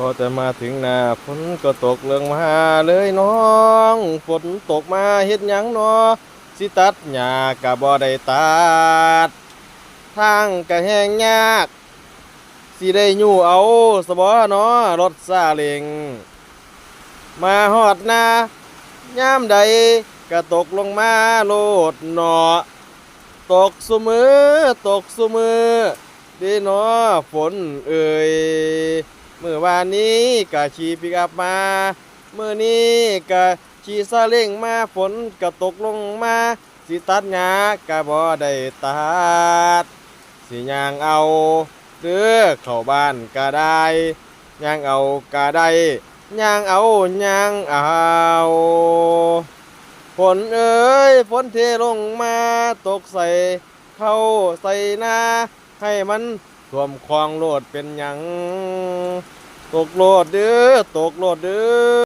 พอแต่มาถึงหน้าฝนก็ตกเรื่องมาเลยน้องฝนตกมาเฮ็ดหยังน้อสิตัดหญ้าก็บ่ได้ตัดทางก็แห้งยากสิได้ยู่เอาสบ่น้อรถซาเล้งมาฮอดหน้ายามใดก็ตกลงมาโลดหนอตกซุมือตกซุมือดีหนอฝนเอ่ย มื่อวานนี้ก็ขี่ปิกอัพมามื่อนี้ก็ขี่ซาเล้งมาฝนก็ตกลงมาสิตัดหญ้าก็บ่ได้ตัดสิย่างเอาเด้อเข้าบ้านก็ได้ย่างเอาก็ได้ย่างเอาย่างเอาฝนเอ้ยฝนเทลงมาตกใส่เข้าใส่หน้าให้มันท่วมคลองโลดเป็นหยังตกโลดเด้อตกโลดเด้อ